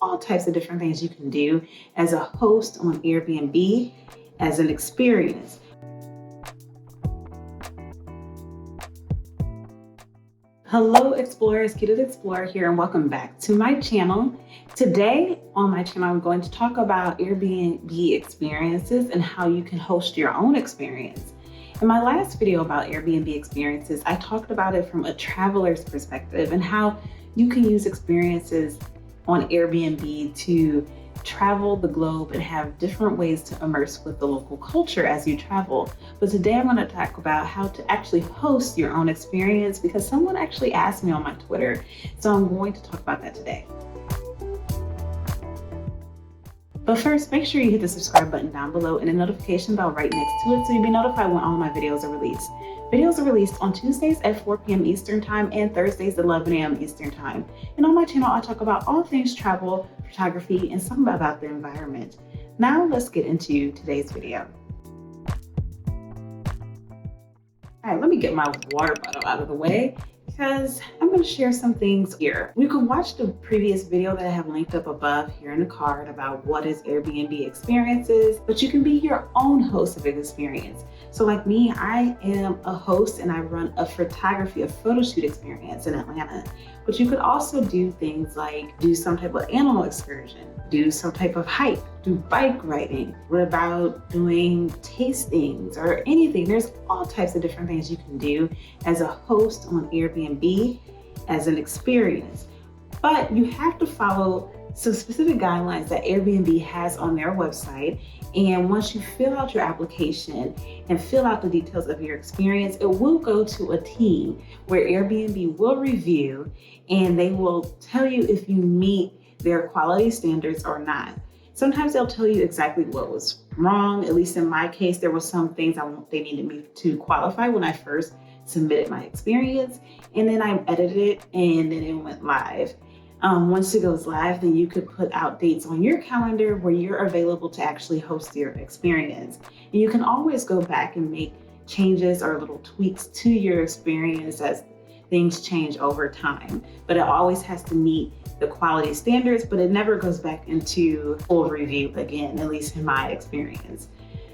all types of different things you can do as a host on Airbnb as an experience. Hello explorers, Kita the Explorer here, and welcome back to my channel. Today on my channel, I'm going to talk about Airbnb experiences and how you can host your own experience. In my last video about Airbnb experiences, I talked about it from a traveler's perspective and how you can use experiences on Airbnb to travel the globe and have different ways to immerse with the local culture as you travel. But today I'm going to talk about how to actually host your own experience, because someone actually asked me on my Twitter. So I'm going to talk about that today. But first, make sure you hit the subscribe button down below and the notification bell right next to it so you'll be notified when all my videos are released. Videos are released on Tuesdays at 4 p.m. Eastern Time and Thursdays at 11 a.m. Eastern Time. And on my channel, I talk about all things travel, photography, and some about the environment. Now let's get into today's video. All right, let me get my water bottle out of the way, because I'm going to share some things here. You can watch the previous video that I have linked up above here in the card about what is Airbnb experiences, but you can be your own host of an experience. So like me, I am a host and I run a photo shoot experience in Atlanta. But you could also do things like do some type of animal excursion, do some type of hike, do bike riding. What about doing tastings or anything? There's all types of different things you can do as a host on Airbnb as an experience. But you have to follow some specific guidelines that Airbnb has on their website. And once you fill out your application and fill out the details of your experience, it will go to a team where Airbnb will review, and they will tell you if you meet their quality standards or not. Sometimes they'll tell you exactly what was wrong. At least in my case, there were some things they needed me to qualify when I first submitted my experience, and then I edited it and then it went live. Once it goes live, then you could put out dates on your calendar where you're available to actually host your experience. And you can always go back and make changes or little tweaks to your experience as things change over time. But it always has to meet the quality standards, but it never goes back into full review again, at least in my experience.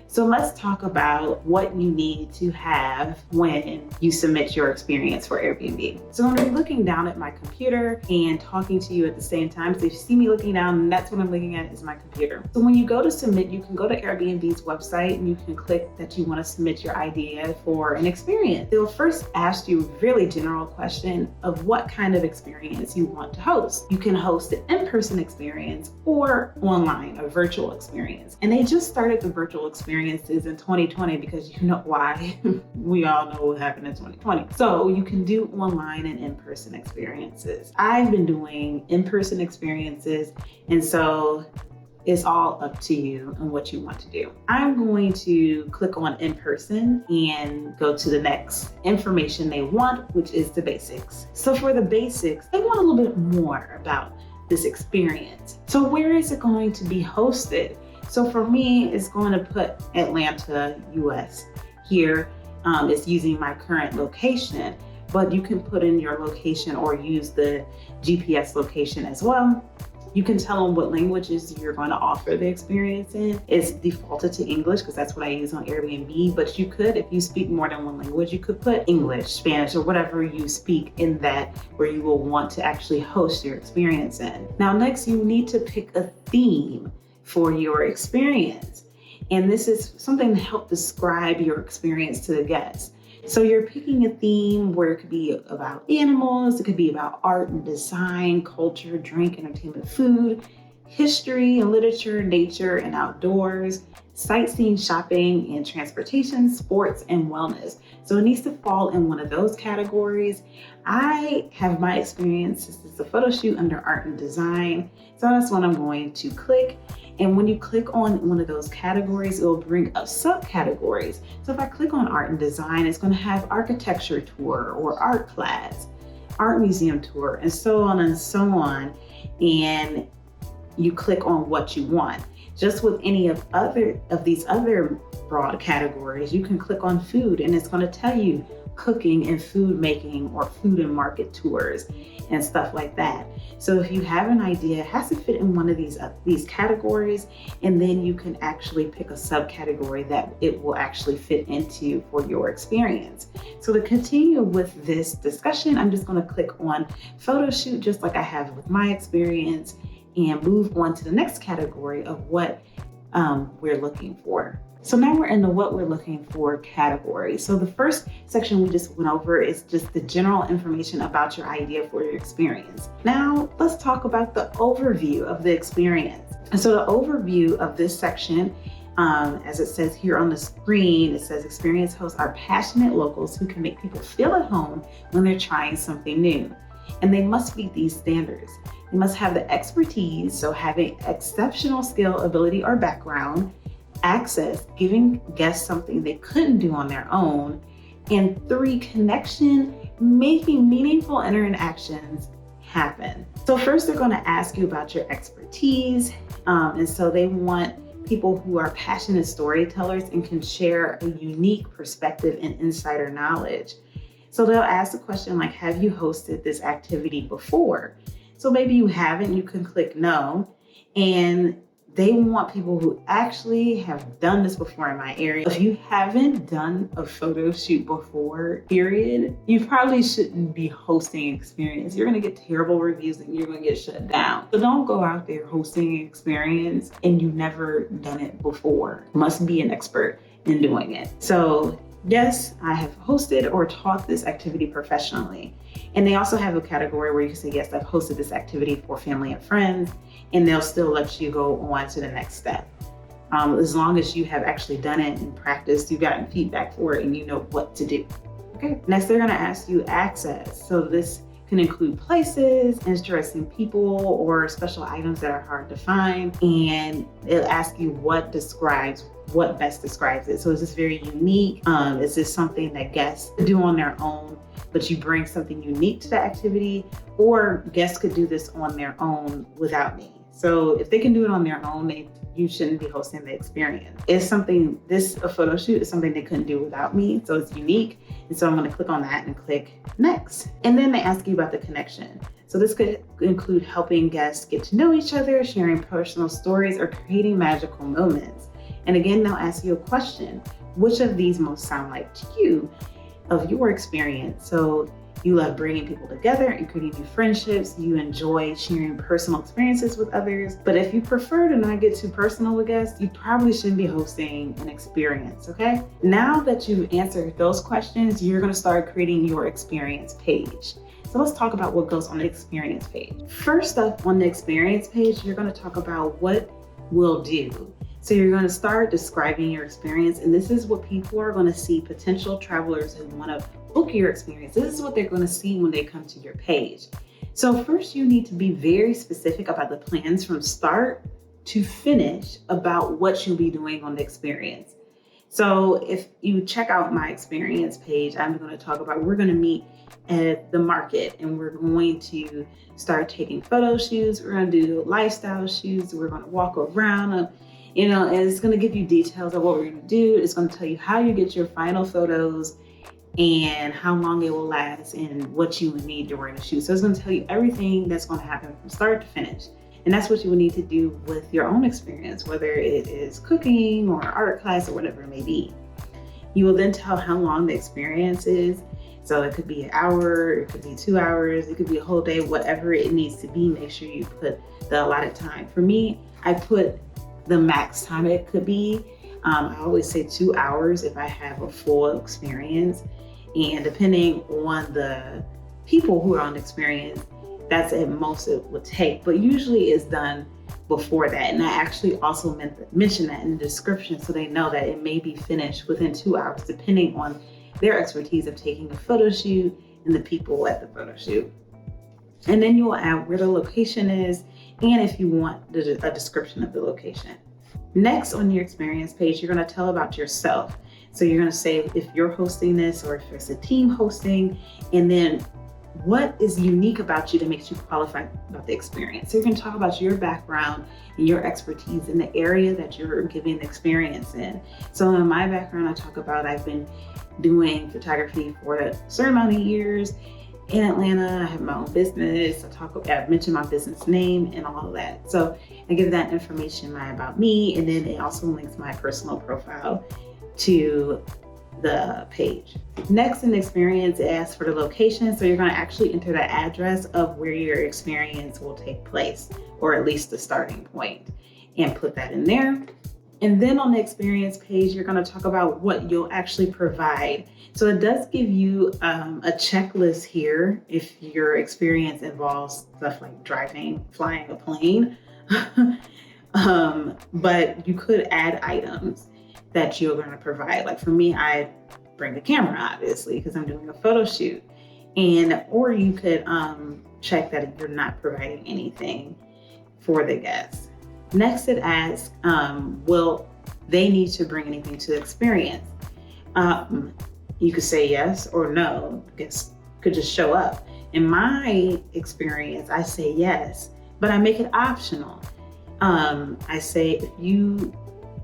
So let's talk about what you need to have when you submit your experience for Airbnb. So I'm going to be looking down at my computer and talking to you at the same time. So if you see me looking down, that's what I'm looking at is my computer. So when you go to submit, you can go to Airbnb's website and you can click that you want to submit your idea for an experience. They'll first ask you a really general question of what kind of experience you want to host. You can host an in-person experience or online, a virtual experience. And they just started the virtual experiences in 2020 because you know why. We all know what happened in 2020. So you can do online and in-person experiences. I've been doing in-person experiences, and so it's all up to you and what you want to do. I'm going to click on in-person and go to the next information they want, which is the basics. So for the basics, they want a little bit more about this experience. So where is it going to be hosted? So for me, it's going to put Atlanta, US here. It's using my current location, but you can put in your location or use the GPS location as well. You can tell them what languages you're going to offer the experience in. It's defaulted to English because that's what I use on Airbnb, but you could, if you speak more than one language, you could put English, Spanish, or whatever you speak in that where you will want to actually host your experience in. Now, next, you need to pick a theme for your experience. And this is something to help describe your experience to the guests. So you're picking a theme where it could be about animals, it could be about art and design, culture, drink, entertainment, food, history and literature, nature and outdoors, sightseeing, shopping and transportation, sports and wellness. So it needs to fall in one of those categories. I have my experience, this is a photo shoot under art and design. So that's what I'm going to click. And when you click on one of those categories, it will bring up subcategories. So if I click on art and design, it's going to have architecture tour or art class, art museum tour, and so on and so on. And you click on what you want. Just with any of these other broad categories, you can click on food and it's going to tell you cooking and food making or food and market tours and stuff like that. So if you have an idea, it has to fit in one of these categories, and then you can actually pick a subcategory that it will actually fit into for your experience. So to continue with this discussion, I'm just going to click on photo shoot, just like I have with my experience, and move on to the next category of what we're looking for. So now we're in the what we're looking for category. So the first section we just went over is just the general information about your idea for your experience. Now let's talk about the overview of the experience. And so the overview of this section, as it says here on the screen, it says experience hosts are passionate locals who can make people feel at home when they're trying something new. And they must meet these standards. They must have the expertise, so having exceptional skill, ability, or background, access, giving guests something they couldn't do on their own, and 3, connection, making meaningful interactions happen. So first they're going to ask you about your expertise, and so they want people who are passionate storytellers and can share a unique perspective and insider knowledge. So they'll ask the question like, have you hosted this activity before? So maybe you haven't, you can click no, and they want people who actually have done this before in my area. If you haven't done a photo shoot before, period, you probably shouldn't be hosting experience. You're gonna get terrible reviews and you're gonna get shut down. So don't go out there hosting an experience and you've never done it before. You must be an expert in doing it. So yes, I have hosted or taught this activity professionally. And they also have a category where you can say, yes, I've hosted this activity for family and friends, and they'll still let you go on to the next step. As long as you have actually done it and practiced, you've gotten feedback for it and you know what to do. Okay, next they're gonna ask you access. So this can include places, interesting people, or special items that are hard to find. And it'll ask you what best describes it. So is this very unique? Is this something that guests do on their own, but you bring something unique to the activity? Or guests could do this on their own without me. So if they can do it on their own, you shouldn't be hosting the experience. A photo shoot is something they couldn't do without me, so it's unique. And so I'm gonna click on that and click next. And then they ask you about the connection. So this could include helping guests get to know each other, sharing personal stories, or creating magical moments. And again, they'll ask you a question. Which of these most sound like to you of your experience? So you love bringing people together and creating new friendships. You enjoy sharing personal experiences with others. But if you prefer to not get too personal with guests, you probably shouldn't be hosting an experience, okay? Now that you've answered those questions, you're gonna start creating your experience page. So let's talk about what goes on the experience page. First up on the experience page, you're gonna talk about what we'll do. So you're going to start describing your experience, and this is what people are going to see, potential travelers who want to book your experience. This is what they're going to see when they come to your page. So first you need to be very specific about the plans from start to finish about what you'll be doing on the experience. So if you check out my experience page, I'm going to talk about, we're going to meet at the market and we're going to start taking photo shoots. We're going to do lifestyle shoots. We're going to walk around. And it's going to give you details of what we're going to do. It's going to tell you how you get your final photos and how long it will last and what you would need during the shoot. So it's going to tell you everything that's going to happen from start to finish. And that's what you would need to do with your own experience, whether it is cooking or art class or whatever it may be. You will then tell how long the experience is. So it could be an hour, it could be 2 hours, it could be a whole day, whatever it needs to be. Make sure you put the allotted time. For me, I put the max time it could be. I always say 2 hours if I have a full experience. And depending on the people who are on the experience, that's at most it would take. But usually it's done before that. And I actually also mention that in the description so they know that it may be finished within 2 hours, depending on their expertise of taking a photo shoot and the people at the photo shoot. And then you will add where the location is and if you want a description of the location. Next on your experience page, you're going to tell about yourself. So you're going to say if you're hosting this or if it's a team hosting, and then what is unique about you that makes you qualified about the experience. So you're going to talk about your background and your expertise in the area that you're giving the experience in. So in my background, I talk about I've been doing photography for a certain amount of years in Atlanta. I have my own business. I've mentioned my business name and all of that. So I give that information about me, and then it also links my personal profile to the page. Next in the experience, it asks for the location. So you're going to actually enter the address of where your experience will take place, or at least the starting point, and put that in there. And then on the experience page, you're going to talk about what you'll actually provide. So it does give you a checklist here if your experience involves stuff like driving, flying a plane. But you could add items that you're going to provide. Like for me, I bring the camera, obviously, because I'm doing a photo shoot. Or you could check that you're not providing anything for the guests. Next, it asks, will they need to bring anything to the experience? You could say yes or no. Guests could just show up. In my experience, I say yes, but I make it optional. I say,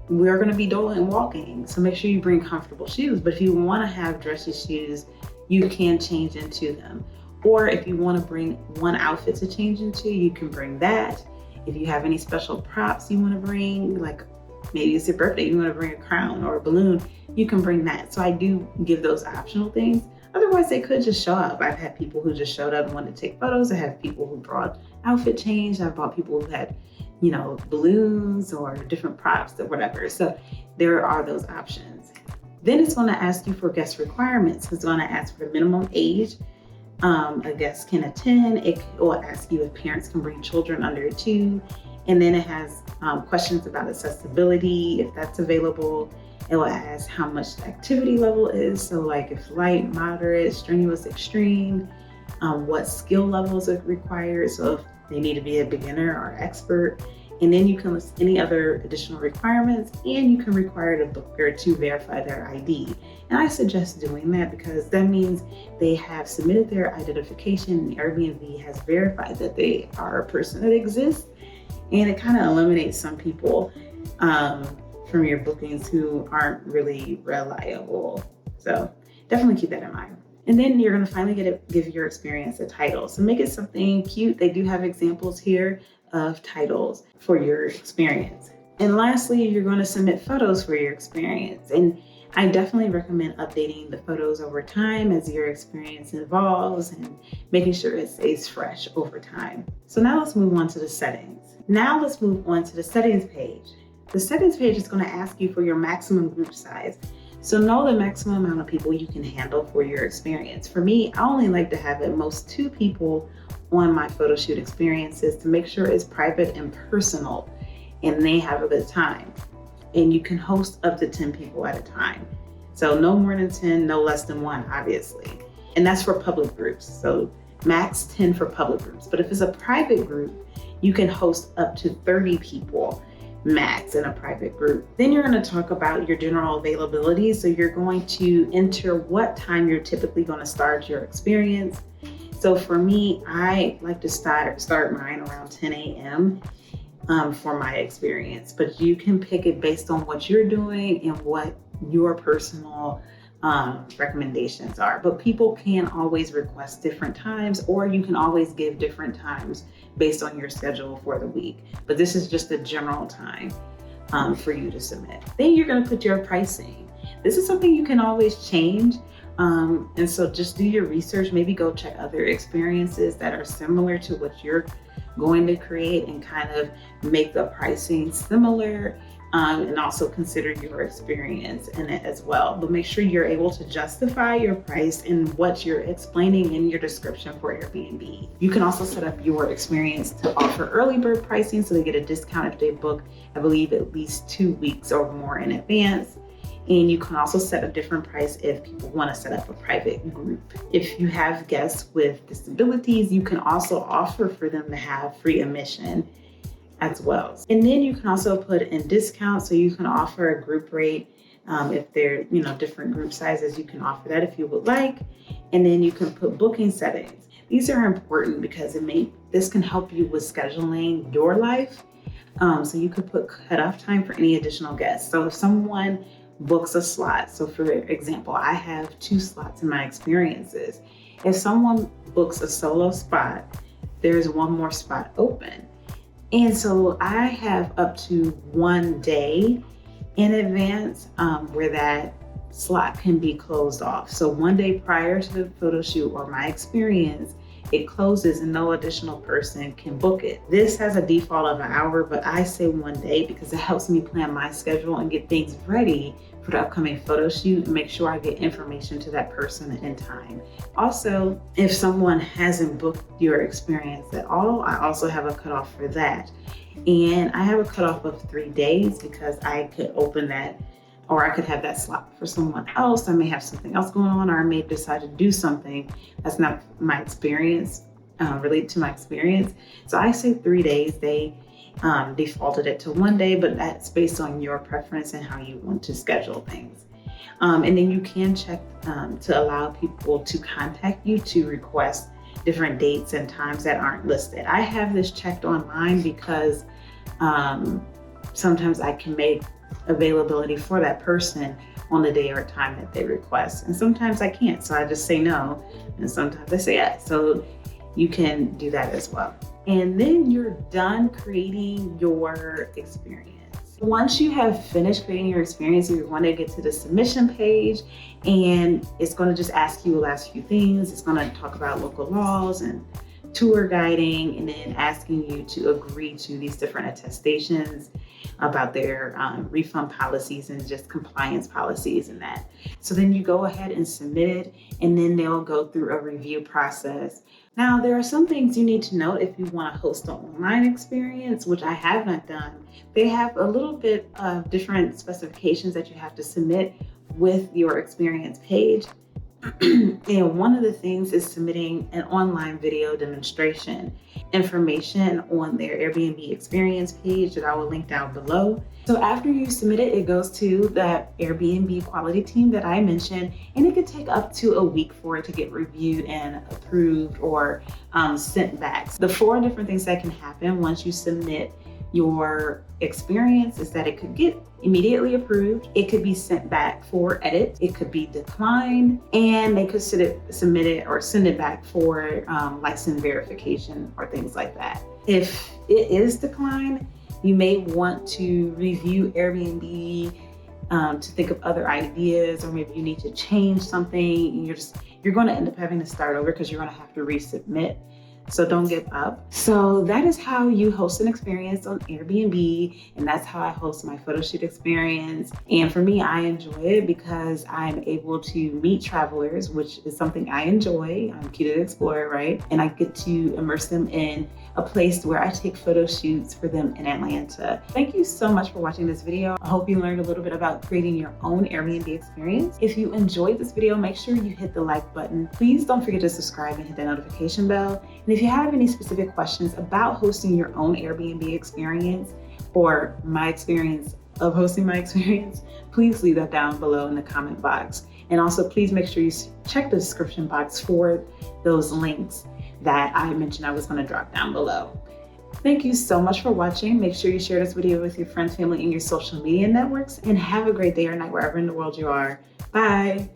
we're going to be doing walking, so make sure you bring comfortable shoes. But if you want to have dressy shoes, you can change into them. Or if you want to bring one outfit to change into, you can bring that. If you have any special props you want to bring, like maybe it's your birthday, you want to bring a crown or a balloon, you can bring that. So I do give those optional things. Otherwise, they could just show up. I've had people who just showed up and wanted to take photos. I have people who brought outfit change. I've brought people who had, balloons or different props or whatever. So there are those options. Then it's going to ask you for guest requirements. It's going to ask for the minimum age a guest can attend. It will ask you if parents can bring children under 2. And then it has questions about accessibility, if that's available. It will ask how much the activity level is. So like if light, moderate, strenuous, extreme, what skill levels are required. So if they need to be a beginner or expert. And then you can list any other additional requirements, and you can require the booker to verify their ID. And I suggest doing that because that means they have submitted their identification and Airbnb has verified that they are a person that exists. And it kind of eliminates some people from your bookings who aren't really reliable. So definitely keep that in mind. And then you're going to finally give your experience a title. So make it something cute. They do have examples here of titles for your experience. And lastly, you're going to submit photos for your experience. And I definitely recommend updating the photos over time as your experience evolves and making sure it stays fresh over time. So now let's move on to the settings. Now let's move on to the settings page. The settings page is going to ask you for your maximum group size. So know the maximum amount of people you can handle for your experience. For me, I only like to have at most 2 people on my photo shoot experiences to make sure it's private and personal and they have a good time. And you can host up to 10 people at a time. So no more than 10, no less than 1, obviously. And that's for public groups. So max 10 for public groups. But if it's a private group, you can host up to 30 people max in a private group. Then you're going to talk about your general availability. So you're going to enter what time you're typically going to start your experience. So for me, I like to start mine around 10 a.m. For my experience, but you can pick it based on what you're doing and what your personal recommendations are. But people can always request different times, or you can always give different times based on your schedule for the week. But this is just a general time for you to submit. Then you're going to put your pricing. This is something you can always change. And so just do your research, maybe go check other experiences that are similar to what you're going to create and kind of make the pricing similar, and also consider your experience in it as well. But make sure you're able to justify your price and what you're explaining in your description for Airbnb. You can also set up your experience to offer early bird pricing so they get a discount if they book, I believe, at least 2 weeks or more in advance. And you can also set a different price if people want to set up a private group. If you have guests with disabilities, you can also offer for them to have free admission as well. And then you can also put in discounts. So you can offer a group rate. If they're, different group sizes, you can offer that if you would like. And then you can put booking settings. These are important because this can help you with scheduling your life. So you could put cutoff time for any additional guests. So if someone books a slot, so for example, I have 2 slots in my experiences. If someone books a solo spot, there's 1 more spot open. And so I have up to 1 day in advance where that slot can be closed off. So 1 day prior to the photo shoot or my experience, it closes and no additional person can book it. This has a default of an hour, but I say 1 day because it helps me plan my schedule and get things ready for the upcoming photo shoot and make sure I get information to that person in time. Also, if someone hasn't booked your experience at all, I also have a cutoff for that. And I have a cutoff of 3 days because I could open that, or I could have that slot for someone else. I may have something else going on, or I may decide to do something that's not my experience, related to my experience. So I say 3 days. They defaulted it to 1 day, but that's based on your preference and how you want to schedule things. And then you can check to allow people to contact you to request different dates and times that aren't listed. I have this checked online because sometimes I can make availability for that person on the day or time that they request. And sometimes I can't, so I just say no. And sometimes I say yes. So you can do that as well. And then you're done creating your experience. Once you have finished creating your experience, you're going to get to the submission page, and it's going to just ask you the last few things. It's going to talk about local laws and tour guiding, and then asking you to agree to these different attestations about their refund policies and just compliance policies and that. So then you go ahead and submit it, and then they'll go through a review process. Now, there are some things you need to note if you want to host an online experience, which I have not done. They have a little bit of different specifications that you have to submit with your experience page. And one of the things is submitting an online video demonstration information on their Airbnb Experience page that I will link down below. So after you submit it, it goes to that Airbnb quality team that I mentioned, and it could take up to a week for it to get reviewed and approved or sent back. The 4 different things that can happen once you submit your experience is that it could get immediately approved, it could be sent back for edit, it could be declined, and they could submit it or send it back for license verification or things like that. If it is declined, you may want to review Airbnb to think of other ideas, or maybe you need to change something. You're going to end up having to start over because you're going to have to resubmit. So don't give up. So that is how you host an experience on Airbnb, and that's how I host my photo shoot experience. And for me, I enjoy it because I'm able to meet travelers, which is something I enjoy. I'm cute to explore, right? And I get to immerse them in a place where I take photo shoots for them in Atlanta. Thank you so much for watching this video. I hope you learned a little bit about creating your own Airbnb experience. If you enjoyed this video, make sure you hit the like button. Please don't forget to subscribe and hit that notification bell. And if you have any specific questions about hosting your own Airbnb experience or my experience of hosting my experience, please leave that down below in the comment box. And also please make sure you check the description box for those links that I mentioned I was going to drop down below. Thank you so much for watching. Make sure you share this video with your friends, family, and your social media networks, and have a great day or night wherever in the world you are. Bye.